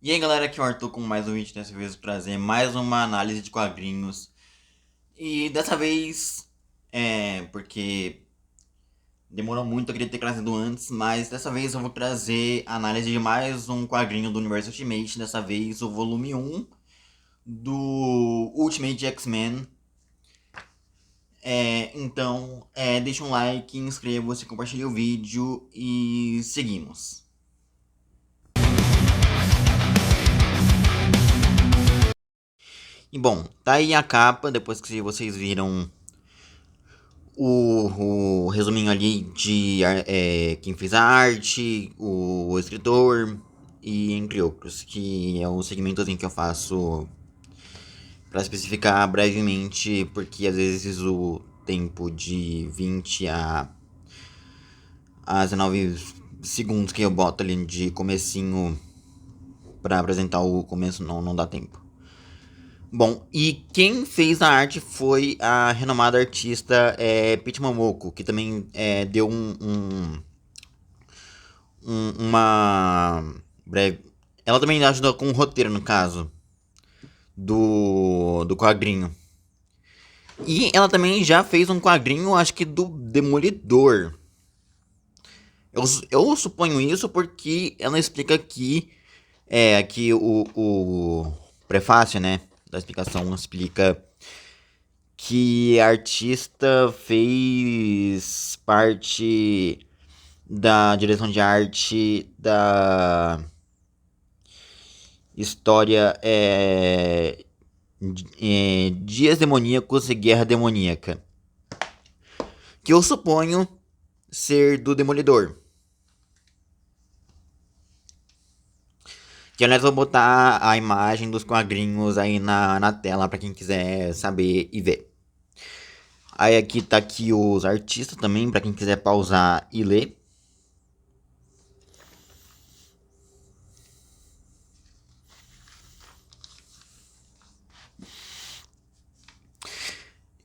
E aí galera, aqui é o Arthur com mais um vídeo, dessa vez eu vou trazer mais uma análise de quadrinhos. E dessa vez, porque demorou muito, eu queria ter trazido antes, mas dessa vez eu vou trazer a análise de mais um quadrinho do Universo Ultimate, dessa vez o volume um do Ultimate X-Men. Então, deixa um like, inscreva-se, compartilhe o vídeo e seguimos. E bom, tá aí a capa, depois que vocês viram o resuminho ali de quem fez a arte, o escritor e entre outros, que é um segmentozinho que eu faço para especificar brevemente, porque às vezes o tempo de 20 a 19 segundos que eu boto ali de comecinho para apresentar o começo não dá tempo. Bom, e quem fez a arte foi a renomada artista Pete Momoko, que também deu uma breve. Ela também ajudou com o roteiro, no caso, do quadrinho. E ela também já fez um quadrinho, acho que do Demolidor. Eu suponho isso porque ela explica aqui o prefácio, né, da explicação explica que a artista fez parte da direção de arte da história Dias Demoníacos e Guerra Demoníaca, que eu suponho ser do Demolidor. Que aliás eu vou botar a imagem dos quadrinhos aí na tela para quem quiser saber e ver. Aí aqui tá aqui os artistas também, para quem quiser pausar e ler.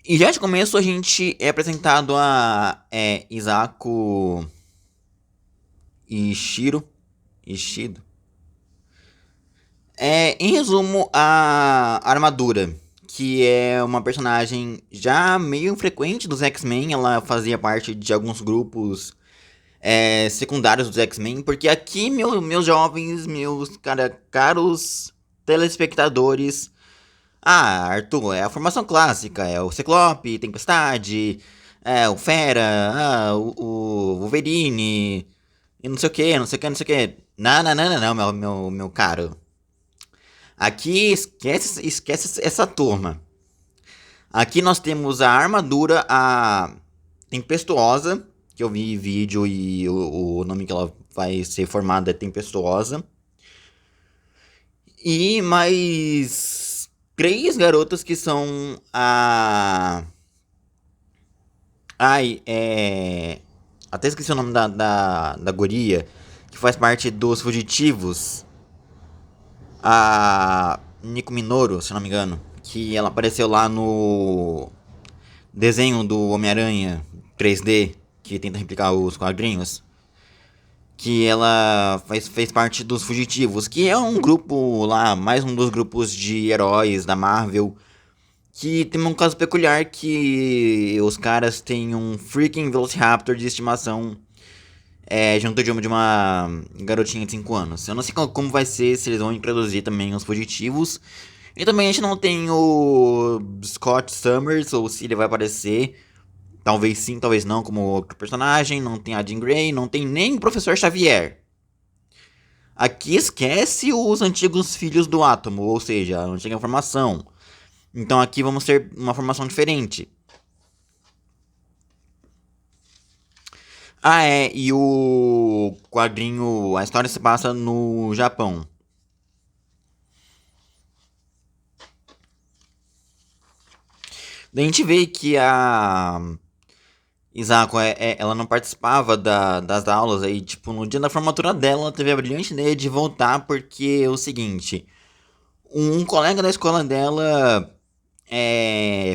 E já de começo a gente é apresentado a Isako Ishido. Em resumo, a Armadura, que é uma personagem já meio frequente dos X-Men, ela fazia parte de alguns grupos secundários dos X-Men, porque aqui, meus jovens, caros telespectadores, Arthur, é a formação clássica, é o Ciclope, Tempestade, o Fera, o Wolverine, e não sei o que, não sei o que, não sei o que. Não, não, não, não, não, meu caro. Aqui esquece essa turma. Aqui nós temos a armadura, a Tempestuosa, que eu vi vídeo e o nome que ela vai ser formada é Tempestuosa. E mais três garotas que são a. Ai, até esqueci o nome da guria, que faz parte dos fugitivos. A Nico Minoru, se não me engano. Que ela apareceu lá no desenho do Homem-Aranha 3D, que tenta replicar os quadrinhos. Que ela fez parte dos Fugitivos, que é um grupo lá, mais um dos grupos de heróis da Marvel, que tem um caso peculiar que os caras têm um freaking Velociraptor de estimação junto de uma garotinha de 5 anos. Eu não sei como vai ser, se eles vão introduzir também os Fugitivos. E também a gente não tem o Scott Summers, ou se ele vai aparecer. Talvez sim, talvez não, como outro personagem. Não tem a Jean Grey, não tem nem o Professor Xavier. Aqui esquece os antigos filhos do átomo, ou seja, a antiga formação. Então aqui vamos ter uma formação diferente. E o quadrinho, a história se passa no Japão. Daí a gente vê que a Isako, ela não participava das aulas aí, tipo, no dia da formatura dela, ela teve a brilhante ideia de voltar, porque é o seguinte, um colega da escola dela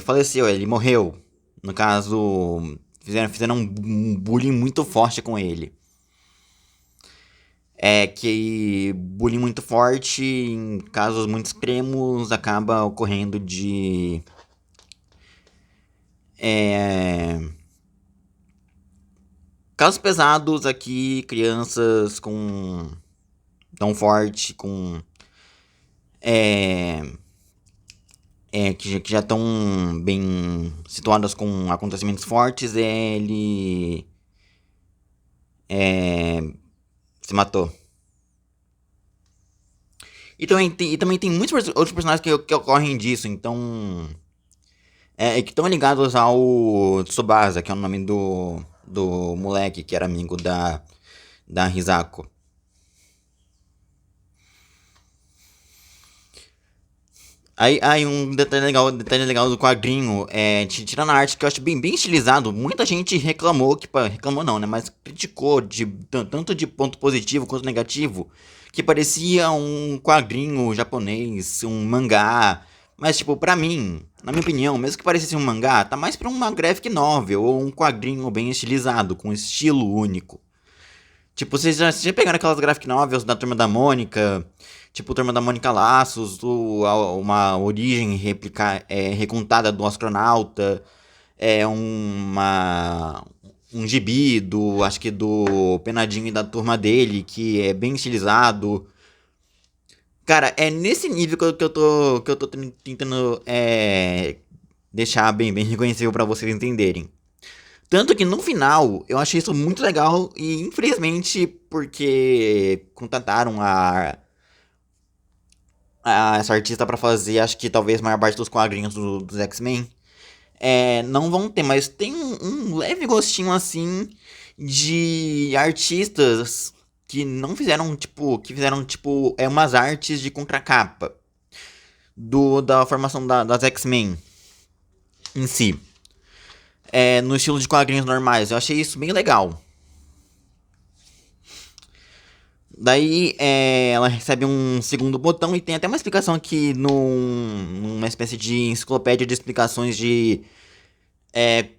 faleceu, ele morreu. No caso, fizeram um bullying muito forte com ele. É que bullying muito forte, em casos muito extremos, acaba ocorrendo de é, casos pesados aqui, crianças com tão forte, com é, que já estão bem situadas com acontecimentos fortes, ele é, se matou. E também tem muitos outros personagens que ocorrem disso, então. Que estão ligados ao Tsubasa, que é o nome do moleque que era amigo da Hisako. Aí detalhe legal do quadrinho, tirando a arte que eu acho bem estilizado, muita gente reclamou, reclamou não, né, mas criticou tanto de ponto positivo quanto negativo, que parecia um quadrinho japonês, um mangá, mas tipo, pra mim, na minha opinião, mesmo que parecesse um mangá, tá mais pra uma graphic novel ou um quadrinho bem estilizado, com estilo único. Tipo, vocês já pegaram aquelas graphic novels da Turma da Mônica? Tipo, Turma da Mônica Laços, uma origem recontada do astronauta, um gibi acho que do Penadinho e da turma dele, que é bem estilizado. Cara, é nesse nível que eu tô tentando deixar bem reconhecível pra vocês entenderem. Tanto que no final eu achei isso muito legal e infelizmente porque contrataram essa artista pra fazer, acho que talvez a maior parte dos quadrinhos dos X-Men, não vão ter, mas tem um leve gostinho assim de artistas que não fizeram tipo, que fizeram tipo umas artes de contracapa da formação das X-Men em si. No estilo de quadrinhos normais. Eu achei isso bem legal. Daí ela recebe um segundo botão e tem até uma explicação aqui numa espécie de enciclopédia de explicações de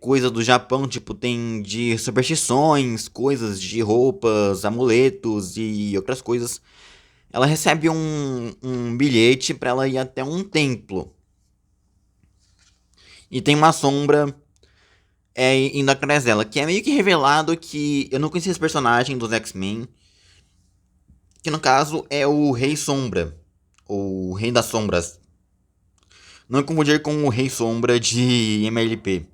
coisas do Japão, tipo, tem de superstições, coisas de roupas, amuletos e outras coisas. Ela recebe um bilhete para ela ir até um templo. E tem uma sombra indo atrás dela, que é meio que revelado que eu não conhecia esse personagem dos X-Men, que no caso é o Rei Sombra, ou Rei das Sombras. Não confundir com o Rei Sombra de MLP.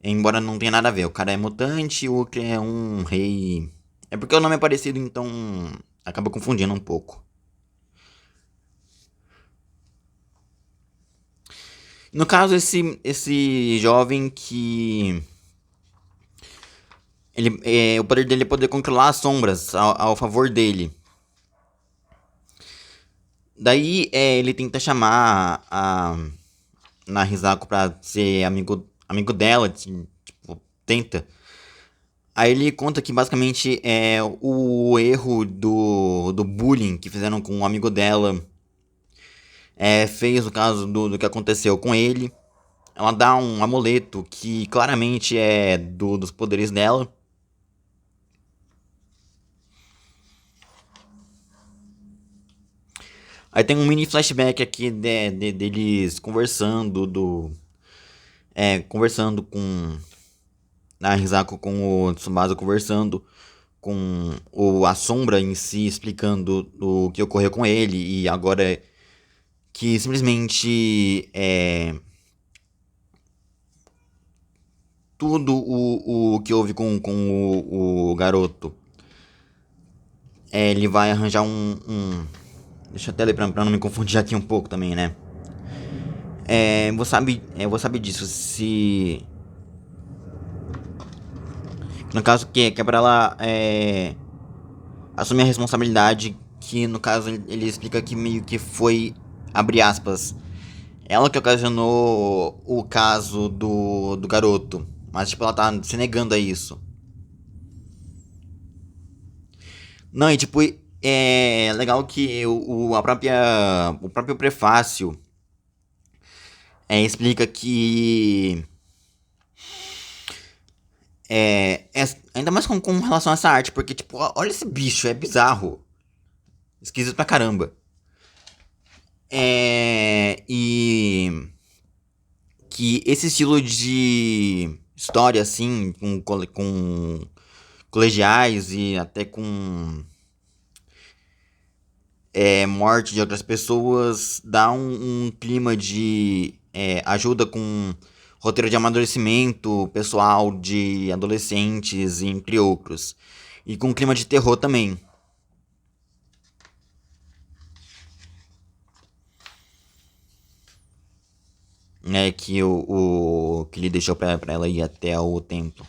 Embora não tenha nada a ver. O cara é mutante, o outro é um rei. É porque o nome é parecido, então acaba confundindo um pouco. No caso, esse jovem que. O poder dele é poder controlar as sombras ao favor dele. Daí ele tenta chamar a Narizako pra ser amigo dela. Tipo, tenta. Aí ele conta que basicamente é o erro do bullying que fizeram com um amigo dela. Fez o caso do que aconteceu com ele. Ela dá um amuleto que claramente é dos poderes dela. Aí tem um mini flashback aqui deles conversando com a Risako, com o Tsubasa, conversando com a Sombra em si, explicando o que ocorreu com ele. E agora que simplesmente tudo o que houve com o garoto. Ele vai arranjar deixa eu até ler pra não me confundir aqui um pouco também, né? Você sabe disso. Se. No caso, que é pra ela assumir a responsabilidade. Que no caso ele explica que meio que foi. Abre aspas. Ela que ocasionou o caso do garoto. Mas, tipo, ela tá se negando a isso. Não, e tipo, é legal que o próprio prefácio explica que Ainda mais com relação a essa arte, porque, tipo, olha esse bicho, é bizarro. Esquisito pra caramba. E que esse estilo de história, assim, com colegiais e até com morte de outras pessoas, dá um clima de ajuda com roteiro de amadurecimento pessoal de adolescentes, entre outros. E com clima de terror também. Né, que que ele deixou pra ela ir até o templo.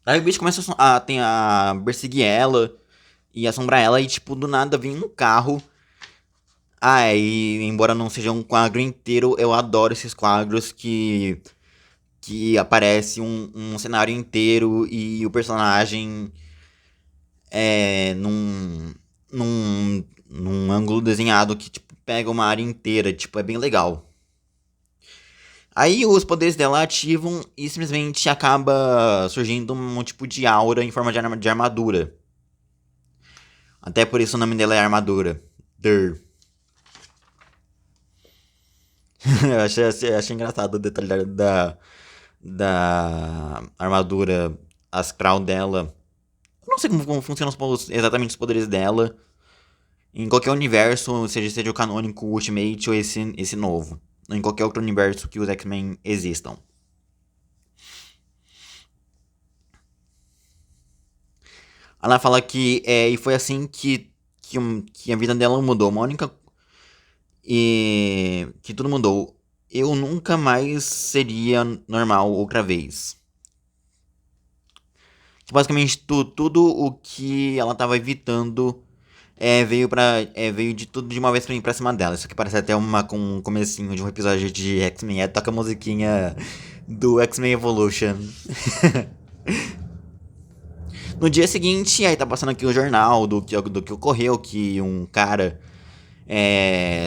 Aí o bicho começa a perseguir ela e assombrar ela e, tipo, do nada vem um carro. E embora não seja um quadro inteiro, eu adoro esses quadros que aparece um cenário inteiro e o personagem num ângulo desenhado que, tipo, pega uma área inteira. Tipo, é bem legal. Aí os poderes dela ativam e simplesmente acaba surgindo um tipo de aura em forma de armadura. Até por isso o nome dela é Armadura. Der. Eu achei engraçado o detalhe da armadura astral dela. Eu não sei como funcionam exatamente os poderes dela. Em qualquer universo, seja o canônico, o Ultimate ou esse novo. Em qualquer outro universo que os X-Men existam. Ela fala que e foi assim que a vida dela mudou. Uma única. E que tudo mudou. Eu nunca mais seria normal outra vez. Que basicamente tudo o que ela tava evitando veio de tudo de uma vez pra cima dela. Isso aqui parece até com um comecinho de um episódio de X-Men. Toca a musiquinha do X-Men Evolution. No dia seguinte, aí tá passando aqui o jornal do que ocorreu, que um cara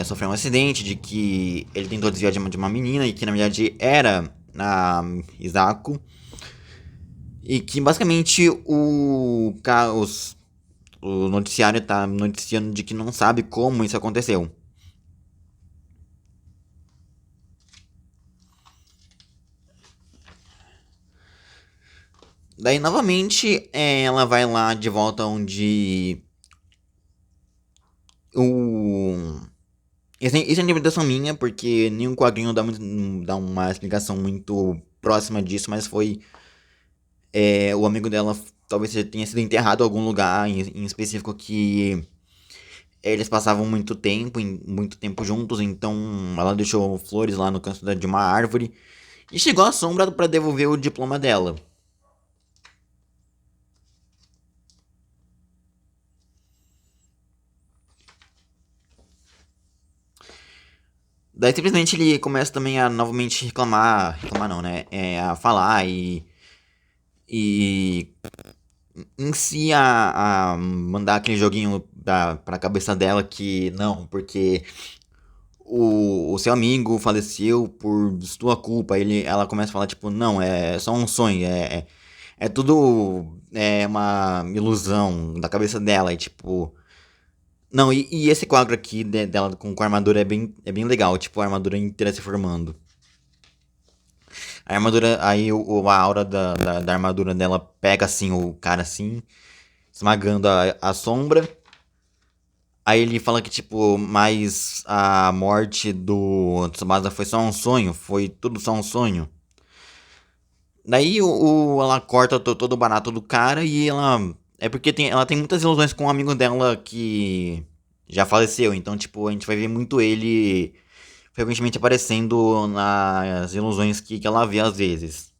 sofreu um acidente, de que ele tentou desviar de uma menina e que na verdade era a Isako. E que basicamente o noticiário tá noticiando de que não sabe como isso aconteceu. Daí novamente ela vai lá de volta onde o. Isso é interpretação minha, porque nenhum quadrinho dá uma explicação muito próxima disso, mas foi o amigo dela talvez tenha sido enterrado em algum lugar em específico que eles passavam muito tempo juntos, então ela deixou flores lá no canto de uma árvore e chegou a sombra para devolver o diploma dela. Daí simplesmente ele começa também a novamente reclamar não, né? A falar e em si a mandar aquele joguinho pra cabeça dela que não, porque o seu amigo faleceu por sua culpa. Ela começa a falar, tipo, não, é só um sonho, é tudo uma ilusão da cabeça dela, e tipo. Não, e esse quadro aqui dela com a armadura é bem legal, tipo, a armadura inteira se formando. A armadura, aí a aura da armadura dela pega assim o cara assim, esmagando a sombra. Aí ele fala que, tipo, mas a morte do Tsubasa foi só um sonho, foi tudo só um sonho. Daí ela corta todo o barato do cara e ela. É porque ela tem muitas ilusões com um amigo dela que já faleceu, então, tipo, a gente vai ver muito ele frequentemente aparecendo nas ilusões que ela vê às vezes.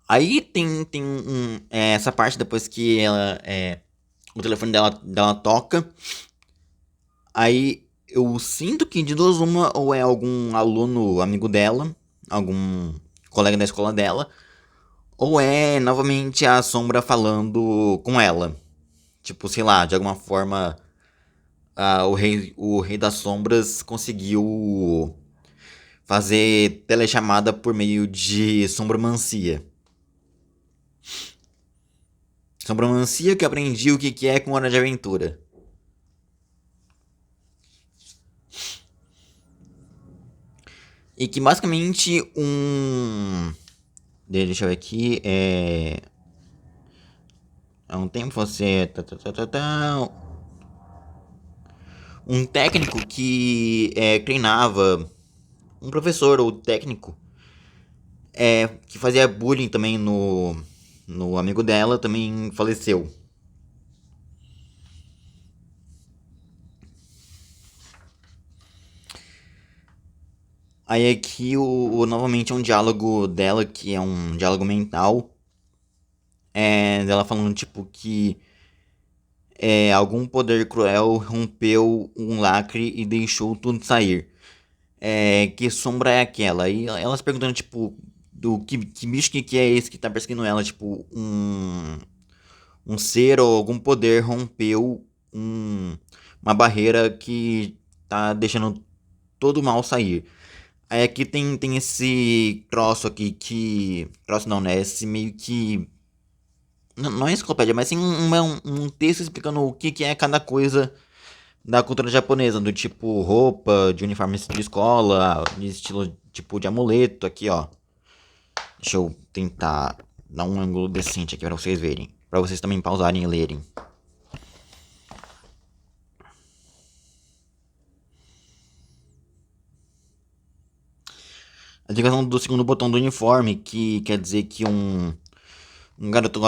Aí tem essa parte depois que ela o telefone dela toca. Aí eu sinto que de duas uma, ou é algum aluno amigo dela, algum colega da escola dela, ou é novamente a Sombra falando com ela. Tipo, sei lá, de alguma forma o rei das sombras conseguiu fazer telechamada por meio de sombromancia. Sombromancia que eu aprendi o que é com Hora de Aventura. E que basicamente um. Deixa eu ver aqui. Há um tempo você. Um técnico que treinava. Um professor ou técnico que fazia bullying também no amigo dela também faleceu. Aí aqui novamente é um diálogo dela, que é um diálogo mental. Dela falando tipo que algum poder cruel rompeu um lacre e deixou tudo sair. Que sombra é aquela? E elas perguntando, tipo, do que bicho que é esse que tá perseguindo ela? Tipo, um ser ou algum poder rompeu uma barreira que tá deixando todo o mal sair. Aí aqui tem esse troço aqui que. Troço não, né? Esse meio que. Não é enciclopédia, mas sim um texto explicando o que é cada coisa da cultura japonesa, do tipo roupa, de uniforme de escola, de estilo tipo de amuleto, aqui ó. Deixa eu tentar dar um ângulo decente aqui pra vocês verem. Pra vocês também pausarem e lerem. A indicação do segundo botão do uniforme, que quer dizer que um garoto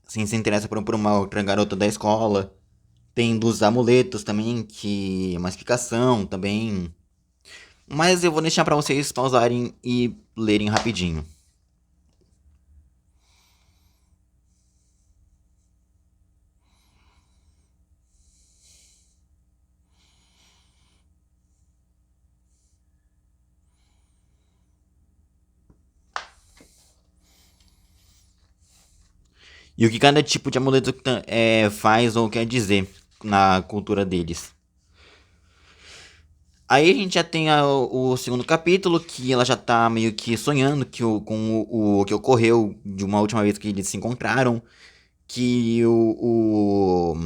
assim, se interessa por uma outra garota da escola. Tem dos amuletos também, que é uma explicação também. Mas eu vou deixar pra vocês pausarem e lerem rapidinho. E o que cada tipo de amuleto faz ou quer dizer na cultura deles. Aí a gente já tem o segundo capítulo, que ela já tá meio que sonhando com o que ocorreu de uma última vez que eles se encontraram. Que o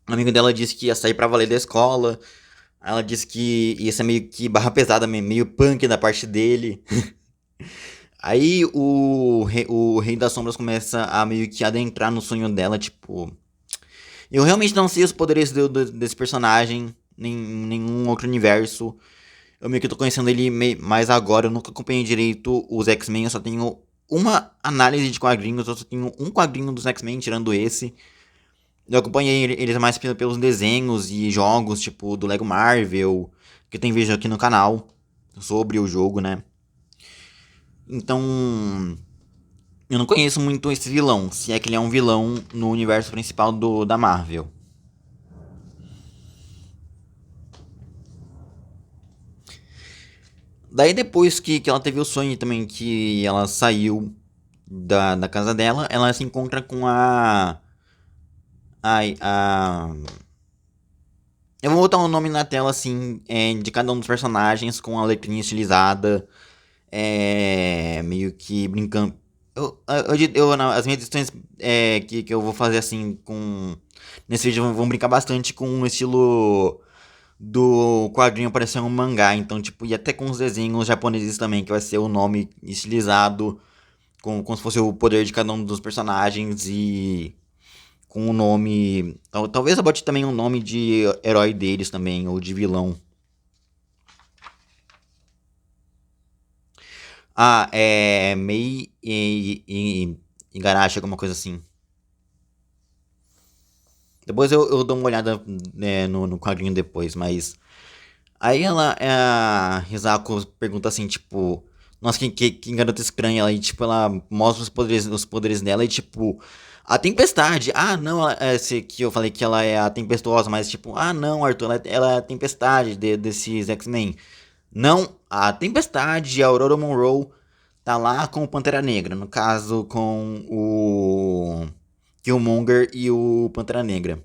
amigo dela disse que ia sair pra valer da escola. Ela disse que ia ser meio que barra pesada, meio punk da parte dele. Aí o Rei das Sombras começa a meio que adentrar no sonho dela, tipo. Eu realmente não sei os poderes desse personagem, nem nenhum outro universo. Eu meio que tô conhecendo ele mais agora, eu nunca acompanhei direito os X-Men, eu só tenho uma análise de quadrinhos, eu só tenho um quadrinho dos X-Men, tirando esse. Eu acompanhei eles mais pelos desenhos e jogos, tipo, do Lego Marvel, que tem vídeo aqui no canal sobre o jogo, né? Então, eu não conheço muito esse vilão, se é que ele é um vilão no universo principal da Marvel. Daí depois que ela teve o sonho também, que ela saiu da casa dela, ela se encontra com a. Eu vou botar um nome na tela assim, de cada um dos personagens com a letrinha estilizada, meio que brincando. As minhas edições que eu vou fazer assim com. Nesse vídeo vão brincar bastante com o estilo do quadrinho parecer um mangá. Então, tipo, e até com os desenhos japoneses também, que vai ser o nome estilizado, como se fosse o poder de cada um dos personagens e com o nome. Talvez eu bote também um nome de herói deles também, ou de vilão. Mei Igarashi, alguma coisa assim. Depois eu dou uma olhada no quadrinho depois, mas. Aí a Risako pergunta assim, tipo. Nossa, que garota estranha. Ela, e, tipo, ela mostra os poderes dela e, tipo. A Tempestade. Ah, não, esse que eu falei que ela é a Tempestuosa, mas tipo, ah, não, Arthur, ela é a Tempestade desses X-Men. Não, a Tempestade e a Aurora Monroe tá lá com o Pantera Negra, no caso com o Killmonger e o Pantera Negra.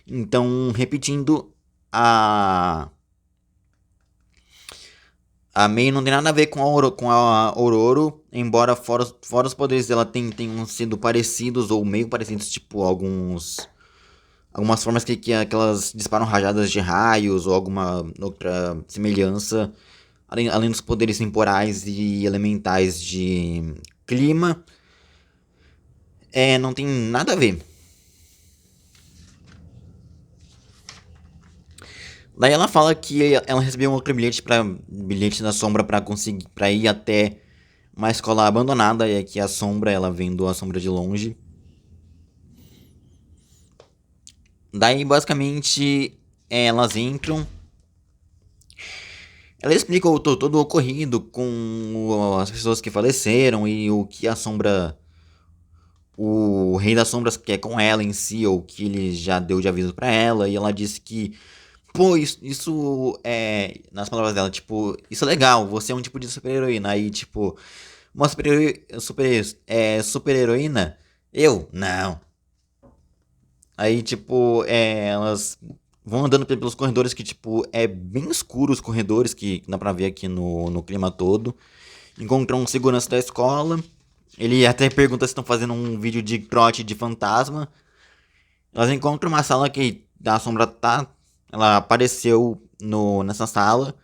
Então, repetindo, a May não tem nada a ver com com a Aurora, embora fora os poderes dela tenham sido parecidos ou meio parecidos, tipo algumas formas que elas disparam rajadas de raios ou alguma outra semelhança, além dos poderes temporais e elementais de clima, não tem nada a ver. Daí ela fala que ela recebeu um outro bilhete da sombra para conseguir para ir até uma escola abandonada, e aqui a sombra, ela vendo a sombra de longe. Daí basicamente elas entram. Ela explica todo o ocorrido com as pessoas que faleceram e o que a sombra. O Rei das Sombras quer com ela em si, ou que ele já deu de aviso pra ela. E ela disse que, pô, isso é. Nas palavras dela, tipo, isso é legal, você é um tipo de super-heroína. Aí, tipo, uma super-heroína? Eu? Não. Aí, tipo, elas vão andando pelos corredores que, tipo, é bem escuro os corredores que dá pra ver aqui no clima todo. Encontram um segurança da escola. Ele até pergunta se estão fazendo um vídeo de trote de fantasma. Elas encontram uma sala que a sombra tá. Ela apareceu nessa sala.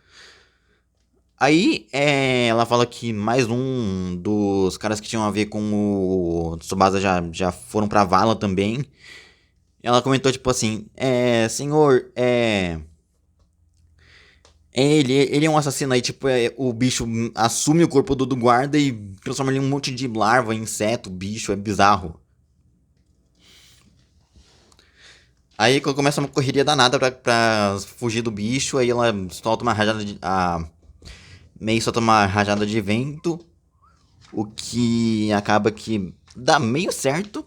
Aí ela fala que mais um dos caras que tinham a ver com o Tsubasa já foram pra vala também. Ela comentou, tipo assim, senhor, ele é um assassino aí, tipo, o bicho assume o corpo do guarda e transforma ele em um monte de larva, inseto, bicho, é bizarro. Aí quando começa uma correria danada pra fugir do bicho, aí ela solta uma rajada de. A Mei solta uma rajada de vento, o que acaba que dá meio certo.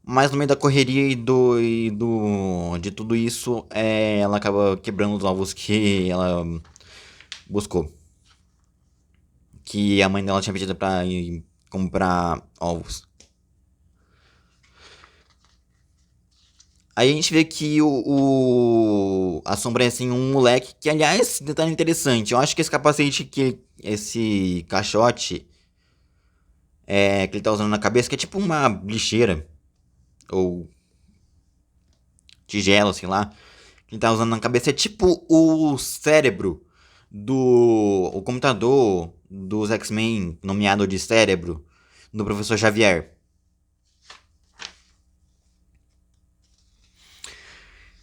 Mas no meio da correria de tudo isso, ela acaba quebrando os ovos que ela buscou. Que a mãe dela tinha pedido pra ir comprar ovos. Aí a gente vê que a sombra é assim um moleque que, aliás, detalhe interessante. Eu acho que esse capacete esse caixote que ele tá usando na cabeça, que é tipo uma lixeira ou tigela, sei lá, que ele tá usando na cabeça, é tipo o cérebro o computador dos X-Men, nomeado de cérebro, do professor Xavier.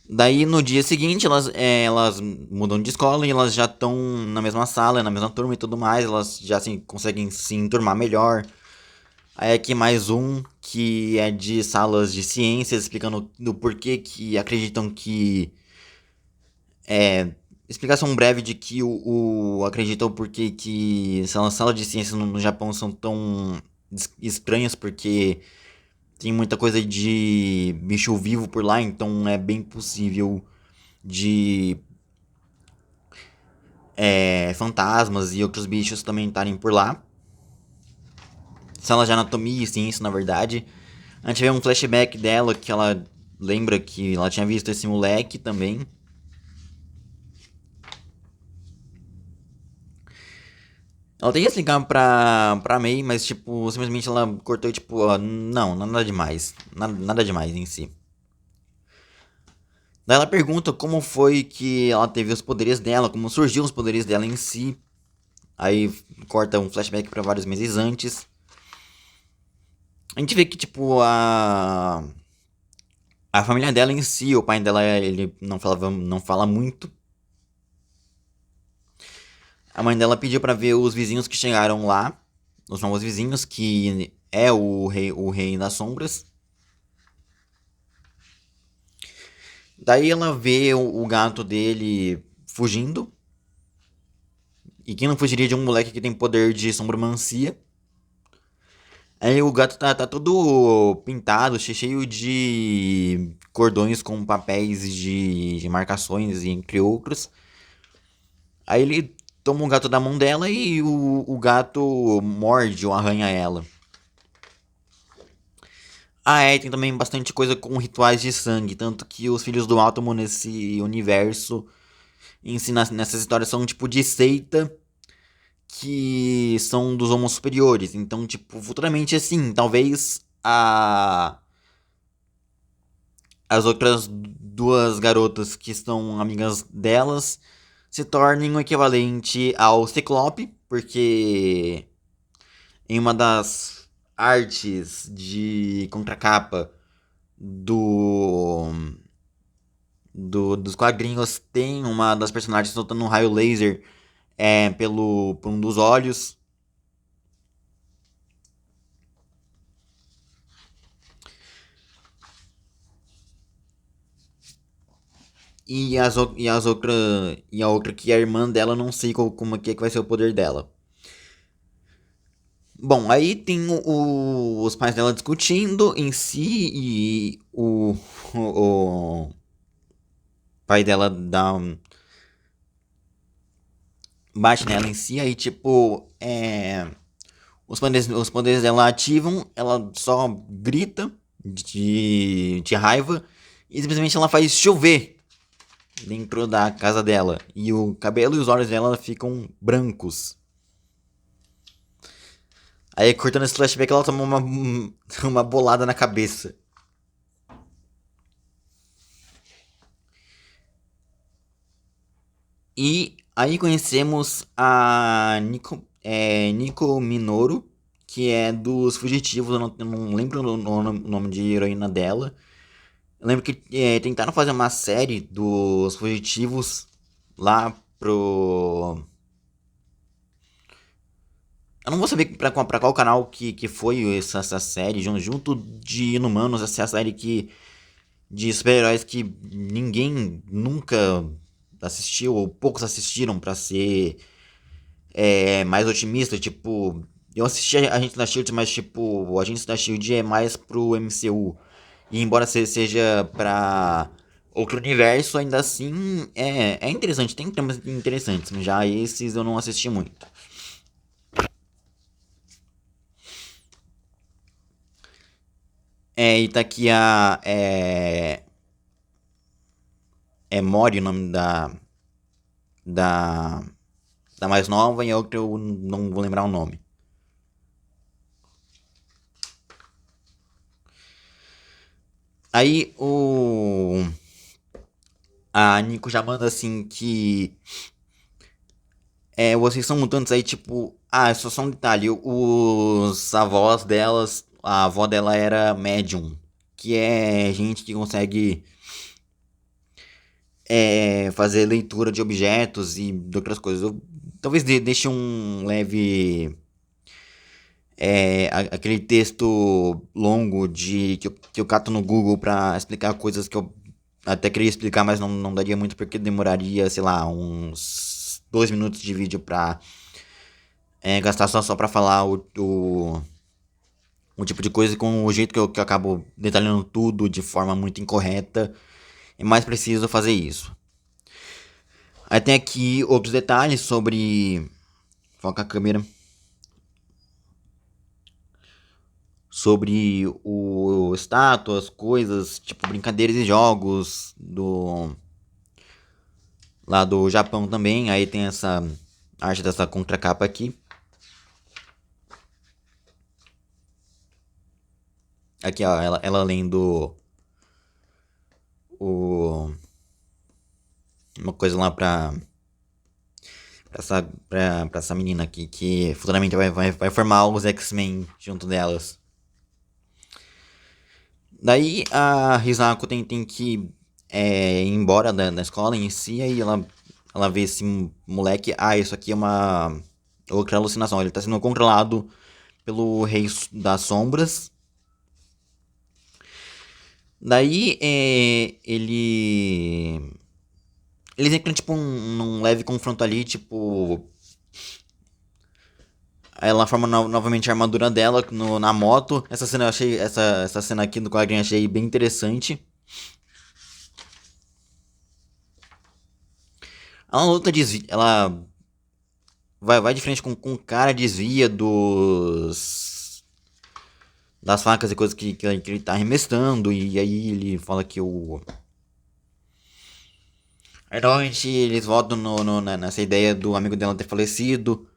Daí no dia seguinte elas mudam de escola e elas já estão na mesma sala, na mesma turma e tudo mais, elas já conseguem se enturmar melhor. Aí aqui mais um que é de salas de ciências, explicando do porquê que acreditam que. Explicação breve de que acreditam porquê que as salas de ciências no Japão são tão estranhas, porque tem muita coisa de bicho vivo por lá, então é bem possível de fantasmas e outros bichos também estarem por lá. Sala de anatomia e ciência, na verdade. A gente vê um flashback dela que ela lembra que ela tinha visto esse moleque também. Ela tem que explicar pra May, mas tipo, simplesmente ela cortou e tipo, não, nada demais. Nada demais em si. Daí ela pergunta como foi que ela teve os poderes dela, como surgiu os poderes dela em si. Aí corta um flashback para vários meses antes. A gente vê que, tipo, a família dela em si, o pai dela, ele não fala muito. A mãe dela pediu pra ver os vizinhos que chegaram lá, os novos vizinhos, que é o rei das sombras. Daí ela vê o gato dele fugindo. E quem não fugiria de um moleque que tem poder de sombromancia? Aí o gato tá todo pintado, cheio de cordões com papéis de marcações, entre outros. Aí ele toma o gato da mão dela e o gato morde ou arranha ela. Ah, é, tem também bastante coisa com rituais de sangue, tanto que os filhos do átomo nesse universo, nessas histórias, são tipo de seita que são dos homos superiores. Então, tipo, futuramente assim, talvez as outras duas garotas que estão amigas delas se tornem o equivalente ao Ciclope, porque em uma das artes de contracapa do, dos quadrinhos tem uma das personagens soltando um raio laser por um dos olhos. E a outra que é a irmã dela, não sei como é que vai ser o poder dela. Bom, aí tem os pais dela discutindo em si e o pai dela bate nela em si, aí tipo, os poderes dela ativam, ela só grita de raiva e simplesmente ela faz chover dentro da casa dela. E o cabelo e os olhos dela ficam brancos. Aí cortando esse flashback ela toma uma bolada na cabeça. E aí conhecemos a Nico Minoru, que é dos Fugitivos, eu não lembro o nome de heroína dela. Eu lembro que tentaram fazer uma série dos Fugitivos lá pro. Eu não vou saber pra qual canal que foi essa série, junto de Inumanos, essa é a série de super-heróis que ninguém nunca assistiu, ou poucos assistiram pra ser mais otimista, tipo. Eu assisti a Agente da Shield, mas tipo, o Agente da Shield é mais pro MCU. E embora seja pra outro universo, ainda assim é interessante, tem temas interessantes, mas já esses eu não assisti muito. E tá aqui é Mori o nome da, da mais nova e a outra eu não vou lembrar o nome. Aí a Nico já manda assim que vocês são mutantes aí, tipo, só um detalhe, os avós delas, a avó dela era médium, que é gente que consegue fazer leitura de objetos e de outras coisas. Eu talvez deixe um leve aquele texto longo que eu cato no Google pra explicar coisas que eu até queria explicar, mas não daria muito porque demoraria, sei lá, uns 2 minutos de vídeo pra gastar só pra falar o tipo de coisa e com o jeito que eu acabo detalhando tudo de forma muito incorreta. É mais preciso fazer isso. Aí tem aqui outros detalhes sobre. Foca a câmera. Sobre o estátuas, coisas, tipo brincadeiras e jogos lá do Japão também. Aí tem essa arte dessa contracapa aqui. Aqui, ó, ela lendo o, uma coisa lá pra essa menina aqui, que futuramente vai formar os X-Men junto delas. Daí a Risako tem que ir embora da escola em si, aí ela vê esse moleque, isso aqui é uma outra alucinação, ele tá sendo controlado pelo Rei das Sombras. Daí eles entram tipo num leve confronto ali, tipo Aí ela forma novamente a armadura dela na moto. Essa cena eu achei. Essa cena aqui do quadrinho eu achei bem interessante. Ela luta desvia. Ela vai de frente com o cara, desvia dos. Das facas e coisas que ele tá arremessando. E aí ele fala que o. Aí normalmente eles voltam nessa ideia do amigo dela ter falecido.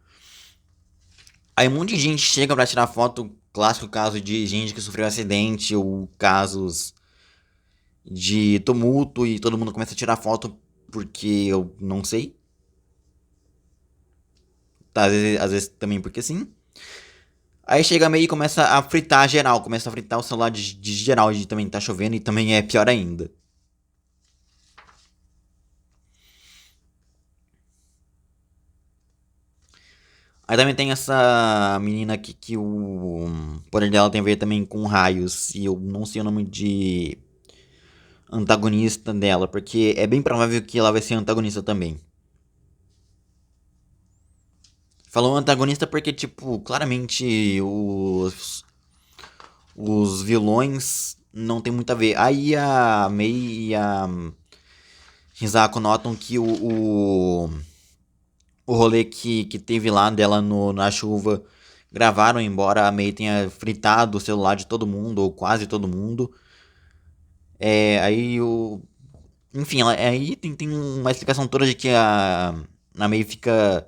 Aí um monte de gente chega pra tirar foto. Clássico caso de gente que sofreu acidente ou casos de tumulto e todo mundo começa a tirar foto porque eu não sei. Tá, às vezes também porque sim. Aí chega meio e começa a fritar geral, começa a fritar o celular de geral, de também tá chovendo e também é pior ainda. Aí também tem essa menina aqui que o poder dela tem a ver também com raios, e eu não sei o nome de antagonista dela, porque é bem provável que ela vai ser antagonista também. Falou antagonista porque, tipo, claramente os vilões não tem muito a ver. Aí a Mei e a Hisako notam que o rolê que teve lá dela na chuva gravaram, embora a Mei tenha fritado o celular de todo mundo, ou quase todo mundo. Aí o. Enfim, aí tem uma explicação toda de que a Mei fica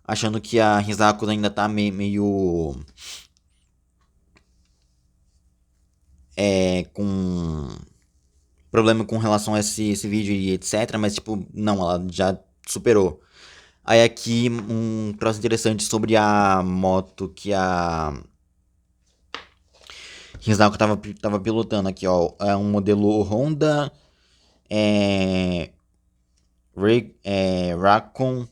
achando que a Hisako ainda tá meio com problema com relação a esse vídeo e etc. Mas, tipo, não, ela já superou. Aí aqui um troço interessante sobre a moto que a Hisako tava pilotando aqui, ó. É um modelo Honda é, Raccoon,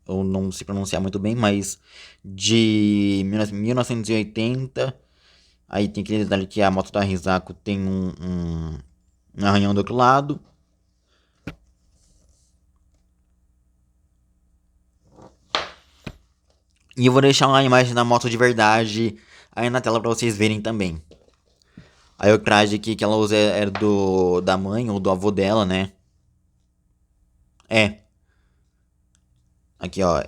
eu não sei pronunciar muito bem, mas de 1980. Aí tem aquele detalhe que a moto da Hisako tem um arranhão do outro lado. E eu vou deixar uma imagem da moto de verdade aí na tela pra vocês verem também. Aí o traje que ela usa era da mãe ou do avô dela, né? É. Aqui, ó.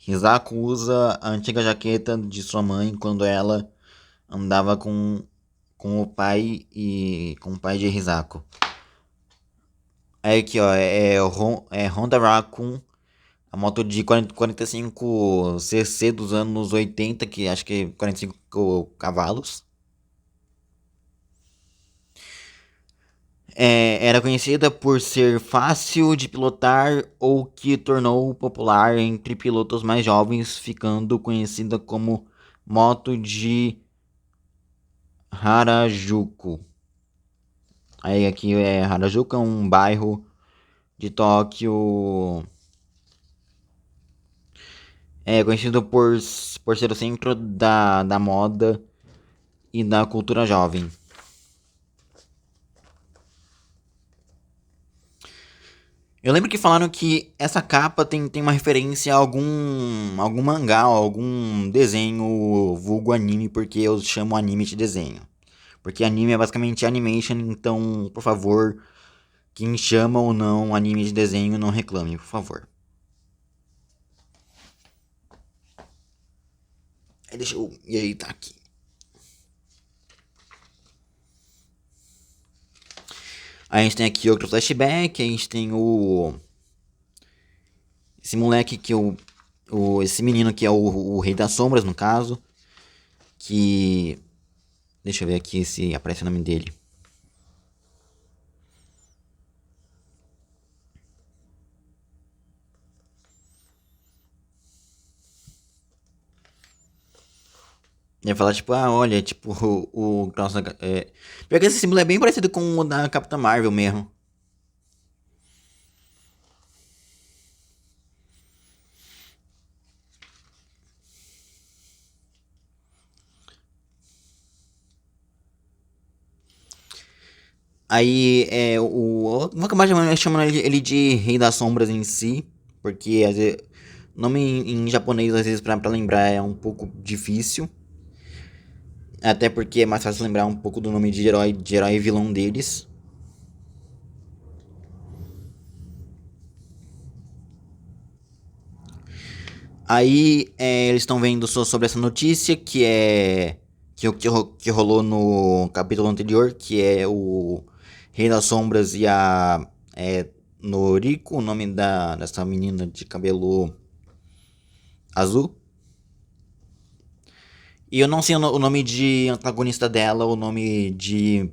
Hisako usa a antiga jaqueta de sua mãe quando ela andava com o pai e com o pai de Hisako. Aí aqui, ó. É Honda Raccoon. A moto de 45 cc dos anos 80, que acho que é 45 cavalos. Era conhecida por ser fácil de pilotar ou que tornou popular entre pilotos mais jovens, ficando conhecida como moto de Harajuku. Aí aqui é Harajuku, é um bairro de Tóquio. É conhecido por ser o centro da moda e da cultura jovem. Eu lembro que falaram que essa capa tem uma referência a algum mangá, algum desenho vulgo anime, porque eu chamo anime de desenho. Porque anime é basicamente animation, então, por favor, quem chama ou não anime de desenho, não reclame, por favor. Aí deixa eu e aí tá aqui. Aí a gente tem aqui outro flashback, a gente tem esse moleque que esse menino que é o Rei das Sombras, no caso, que deixa eu ver aqui se aparece o nome dele. Ia falar, tipo, olha, tipo, nossa, pior que esse símbolo é bem parecido com o da Capitã Marvel mesmo. Aí, vou acabar chamando ele de Rei das Sombras em si, porque às vezes, Nome em japonês, às vezes, pra lembrar é um pouco difícil. Até porque é mais fácil lembrar um pouco do nome de herói e vilão deles. Aí eles estão vendo sobre essa notícia que rolou no capítulo anterior, que é o Rei das Sombras e a Noriko, o nome dessa menina de cabelo azul. E eu não sei o nome de antagonista dela, o nome de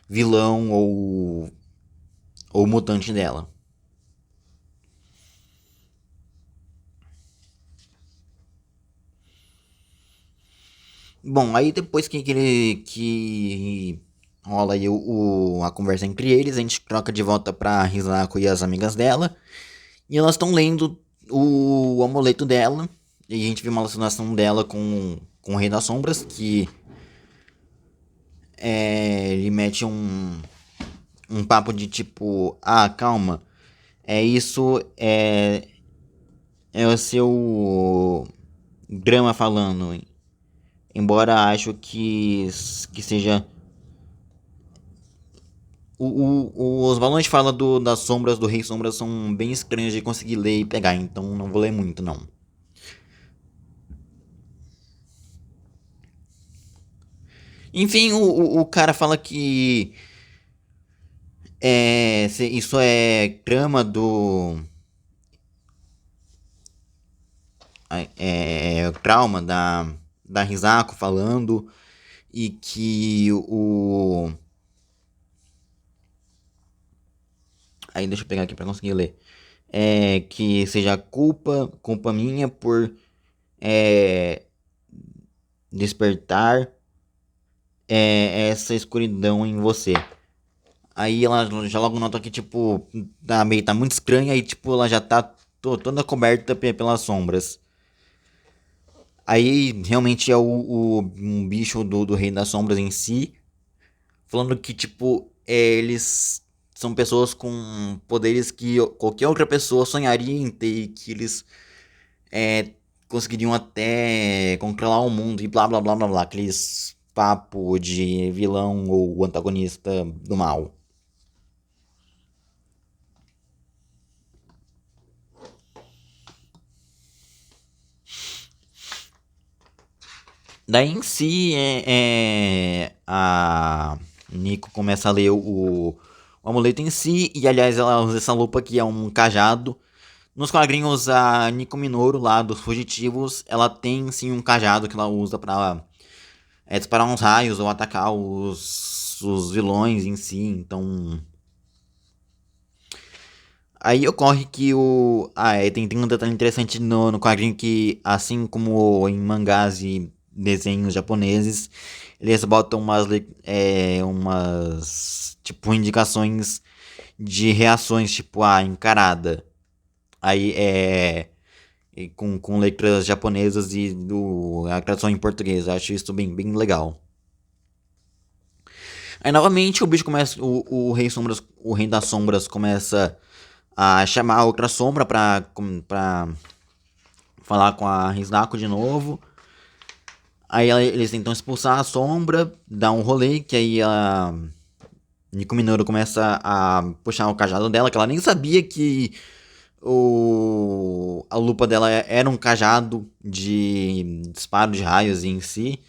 vilão ou mutante dela. Bom, aí depois que rola aí a conversa entre eles, a gente troca de volta pra Hisako e as amigas dela. E elas estão lendo o amuleto dela. E a gente vê uma relacionação dela com o Rei das Sombras, que ele mete um papo de tipo, ah, calma, é o seu drama falando. Embora acho que seja. Os balões de fala das sombras do Rei Sombras são bem estranhos de conseguir ler e pegar, então não vou ler muito, não. Enfim, o cara fala que isso é trama é trauma da Risako falando e que o. Aí deixa eu pegar aqui pra conseguir ler. Que seja culpa minha por é, despertar essa escuridão em você. Aí ela já logo nota que, tipo, tá muito estranha e, tipo, ela já tá toda coberta pelas sombras. Aí realmente é um bicho do Rei das Sombras em si. Falando que, tipo, eles são pessoas com poderes que qualquer outra pessoa sonharia em ter. E que eles é, conseguiriam até controlar o mundo e blá blá blá blá blá. Aqueles papo de vilão ou antagonista do mal. Daí em si, a Nico começa a ler o amuleto em si, e aliás ela usa essa lupa que é um cajado. Nos quadrinhos, a Nico Minoru, lá dos Fugitivos, ela tem sim um cajado que ela usa pra disparar uns raios ou atacar os vilões em si, então. Aí ocorre que tem um detalhe interessante no quadrinho que, assim como em mangás e desenhos japoneses, eles botam umas tipo indicações de reações, tipo a encarada. Aí com letras japonesas e a tradução em português. Eu acho isso bem legal. Aí novamente o bicho começa, o Rei das Sombras começa a chamar a outra sombra pra falar com a Risnako de novo. Aí eles tentam expulsar a sombra, dá um rolê, que aí a Nico Minoru começa a puxar o cajado dela, que ela nem sabia que a lupa dela era um cajado de disparo de raios em si.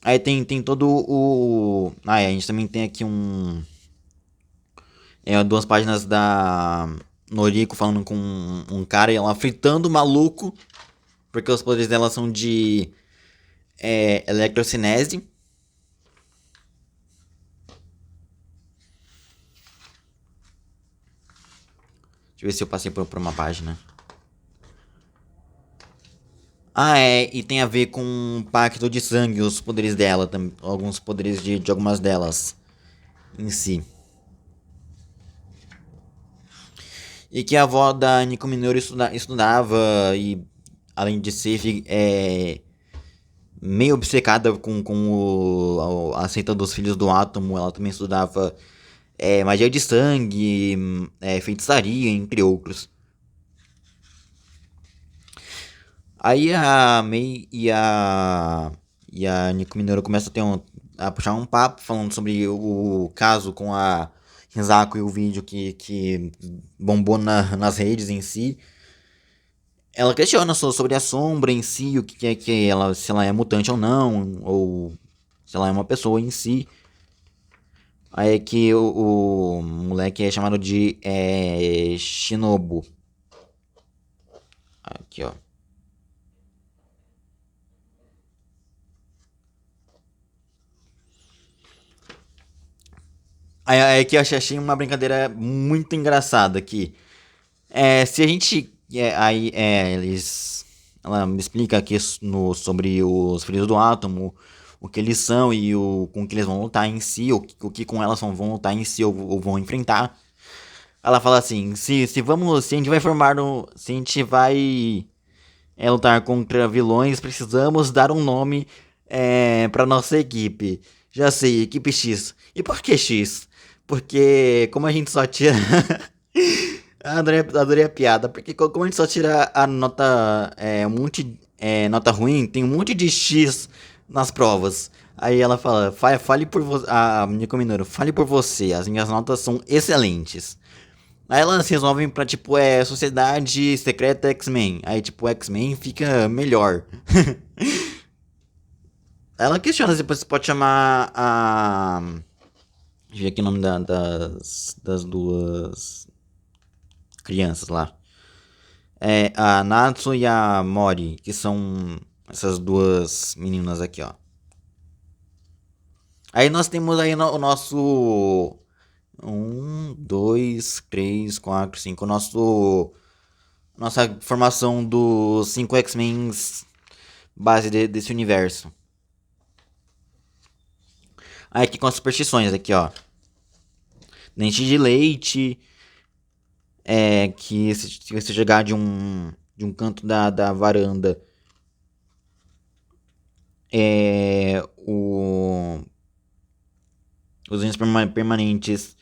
Aí tem todo o. A gente também tem aqui duas páginas da Noriko falando com um cara e ela fritando o maluco, porque os poderes dela são de eletrocinese. Deixa eu ver se eu passei por uma página. E tem a ver com o pacto de sangue, os poderes dela, alguns poderes de algumas delas em si. E que a avó da Nico Minoru estudava e, além de ser meio obcecada com a seita dos filhos do átomo, ela também estudava magia de sangue, feitiçaria, entre outros. Aí a Mei e a Nico Minoru começam a puxar um papo falando sobre o caso com a Rizako e o vídeo que bombou nas redes em si. Ela questiona sobre a sombra em si, o que é que ela, se ela é mutante ou não, ou se ela é uma pessoa em si. Aí é que o moleque é chamado de Shinobu. Aqui, ó. Aí que eu achei uma brincadeira muito engraçada aqui. Se a gente. Eles. Ela me explica aqui sobre os filhos do átomo, o que eles são e com que eles vão lutar em si, o que com elas vão lutar em si ou vão enfrentar. Ela fala assim: se a gente vai formar um. Se a gente vai lutar contra vilões, precisamos dar um nome para nossa equipe. Já sei, equipe X. E por que X? Porque como a gente só tira. Adorei a piada, porque como a gente só tira a nota, nota ruim, tem um monte de X nas provas. Aí ela fala, fale por você, a Nico Minoru, fale por você, as minhas notas são excelentes. Aí elas resolvem pra, tipo, Sociedade Secreta X-Men. Aí, tipo, X-Men fica melhor. Ela questiona se você pode chamar a. Deixa eu ver aqui o nome das duas crianças lá. A Natsu e a Mori, que são essas duas meninas aqui, ó. Aí nós temos aí o nosso. Um, dois, três, quatro, cinco. Nossa formação dos 5 X-Men base desse universo. Aí aqui com as superstições aqui, ó. Dente de leite. Que se você chegar de um canto da varanda. Os dentes permanentes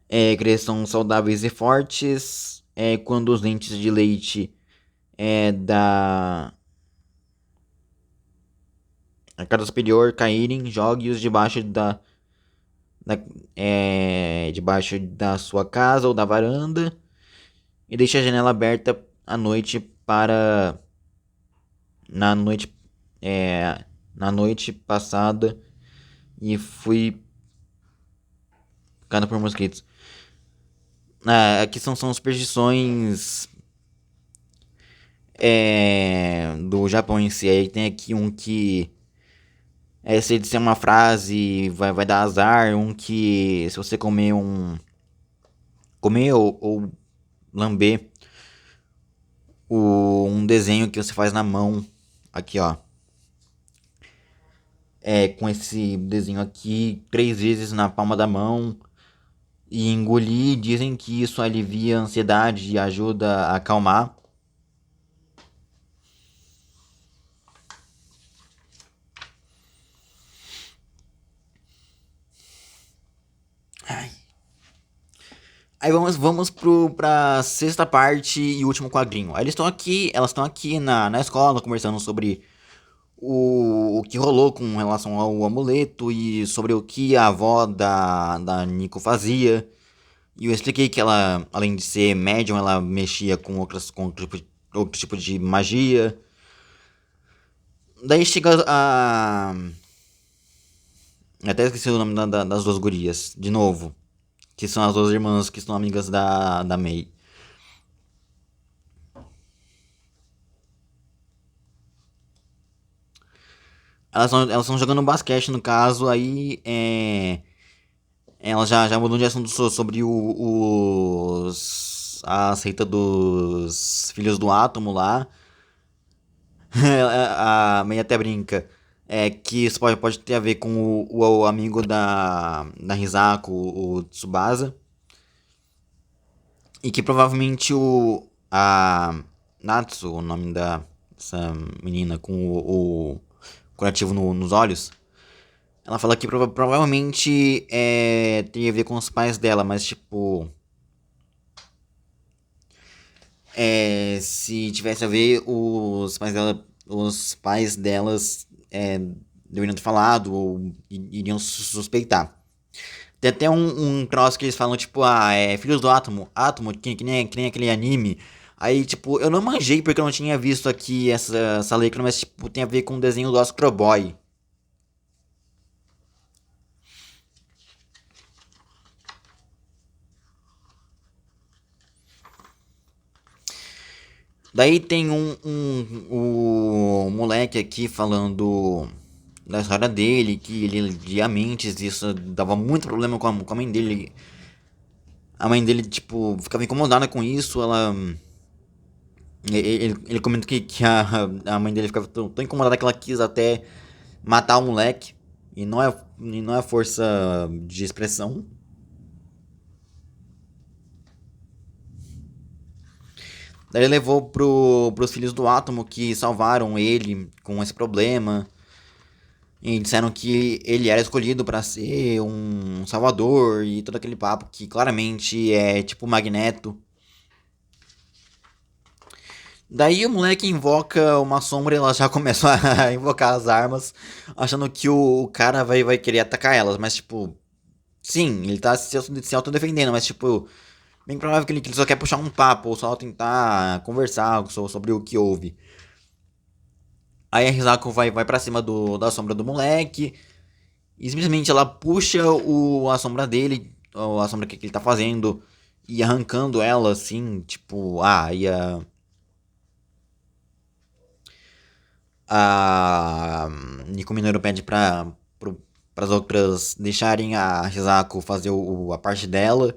que eles são saudáveis e fortes. Quando os dentes de leite da arcada superior caírem, jogue-os debaixo da sua casa ou da varanda e deixe a janela aberta à noite para na noite na noite passada e fui picado por mosquitos. Aqui são superstições do Japão em si. Aí tem aqui um que se disser uma frase vai dar azar. Um que se você comer ou lamber um desenho que você faz na mão. Aqui, ó. Com esse desenho aqui 3 vezes na palma da mão e engolir. Dizem que isso alivia a ansiedade e ajuda a acalmar. Ai. Aí vamos pra sexta parte e último quadrinho. Aí elas estão aqui na escola conversando sobre o que rolou com relação ao amuleto e sobre o que a avó da Nico fazia. E eu expliquei que ela, além de ser médium, ela mexia com outro tipo de magia. Daí chega a. Até esqueci o nome das duas gurias, de novo. Que são as duas irmãs que são amigas da May. Elas estão jogando basquete, no caso, aí elas já mudam de assunto sobre a seita dos filhos do átomo lá. A May até brinca. Que isso pode ter a ver com o amigo da Rizako, o Tsubasa. E que provavelmente a Natsu, o nome dessa menina com o curativo nos olhos, ela fala que provavelmente tem a ver com os pais dela, mas tipo. Se tivesse a ver, os pais delas deveriam ter falado ou iriam suspeitar. Tem até um troço que eles falam, tipo, filhos do átomo, átomo, que nem aquele anime. Aí, tipo, eu não manjei porque eu não tinha visto aqui essa letra, mas, tipo, tem a ver com o desenho do Astro Boy. Daí tem o moleque aqui falando da história dele, que ele lia mentes, isso dava muito problema com a mãe dele. A mãe dele, tipo, ficava incomodada com isso, ele comenta que a mãe dele ficava tão incomodada que ela quis até matar o moleque. E não é força de expressão. Daí ele levou pros filhos do átomo que salvaram ele com esse problema. E disseram que ele era escolhido para ser um salvador e todo aquele papo que claramente é tipo Magneto. Daí o moleque invoca uma sombra e ela já começa a invocar as armas, achando que o cara vai querer atacar elas. Mas, tipo, sim, ele tá se autodefendendo, mas, tipo, bem provável que ele só quer puxar um papo ou só tentar conversar sobre o que houve. Aí a Rizako vai pra cima da sombra do moleque e simplesmente ela puxa a sombra dele, ou a sombra que ele tá fazendo, e arrancando ela assim, tipo, a Nico Minoru pede para as outras deixarem a Rizako fazer a parte dela.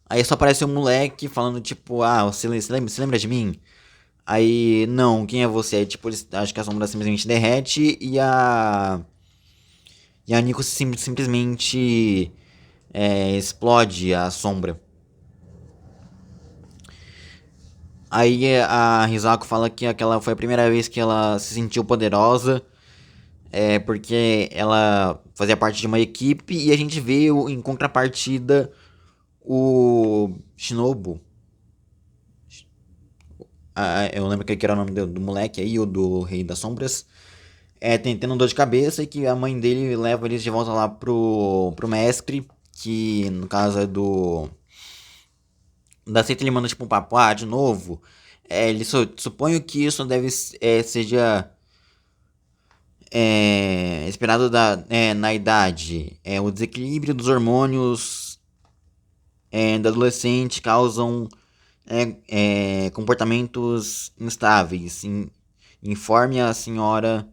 Aí só aparece um moleque falando tipo, você lembra de mim? Aí, não, quem é você? Aí, tipo, acho que a sombra simplesmente derrete e a Nico simplesmente explode a sombra. Aí a Rizako fala que aquela foi a primeira vez que ela se sentiu poderosa, porque ela fazia parte de uma equipe e a gente vê em contrapartida o Shinobu. Eu lembro que era o nome do moleque aí, o do Rei das Sombras. Tendo dor de cabeça e que a mãe dele leva eles de volta lá pro mestre, que no caso é do. Da seita ele manda tipo um papo, de novo. Suponho que isso seja esperado na idade. O desequilíbrio dos hormônios do adolescente causam comportamentos instáveis. Informe a senhora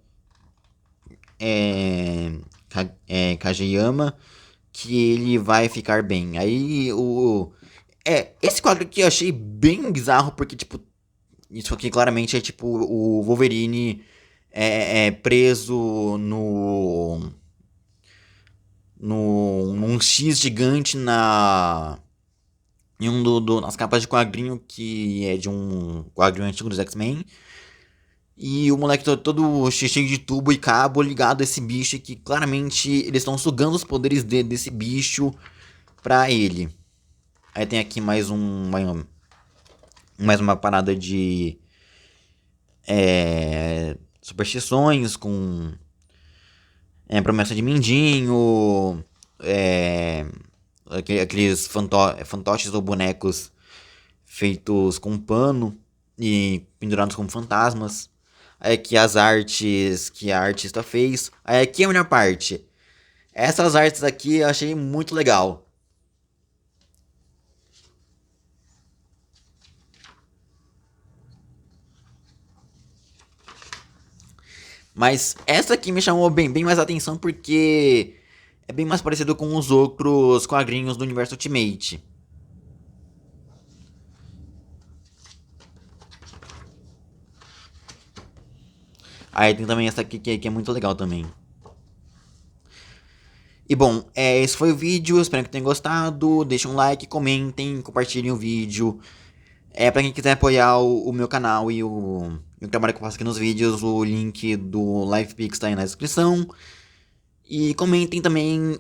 Kageyama que ele vai ficar bem. Aí esse quadro aqui eu achei bem bizarro porque tipo isso aqui claramente é tipo o Wolverine preso num X gigante em nas capas de quadrinho que é de um quadrinho antigo dos X-Men. E o moleque todo cheio de tubo e cabo ligado a esse bicho que claramente eles estão sugando os poderes desse bicho pra ele. Aí tem aqui mais uma parada de superstições com promessa de mindinho, aqueles fantoches ou bonecos feitos com pano e pendurados como fantasmas. Aí aqui as artes que a artista fez. Aí aqui é a melhor parte. Essas artes aqui eu achei muito legal. Mas essa aqui me chamou bem mais atenção porque é bem mais parecido com os outros quadrinhos do universo Ultimate. Aí tem também essa aqui que é muito legal também. E bom, esse foi o vídeo, espero que tenham gostado. Deixem um like, comentem, compartilhem o vídeo. Pra quem quiser apoiar o meu canal e o trabalho que eu faço aqui nos vídeos, o link do LivePix tá aí na descrição. E comentem também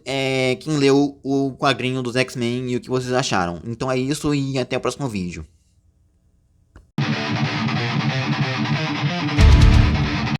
quem leu o quadrinho dos X-Men e o que vocês acharam. Então é isso e até o próximo vídeo.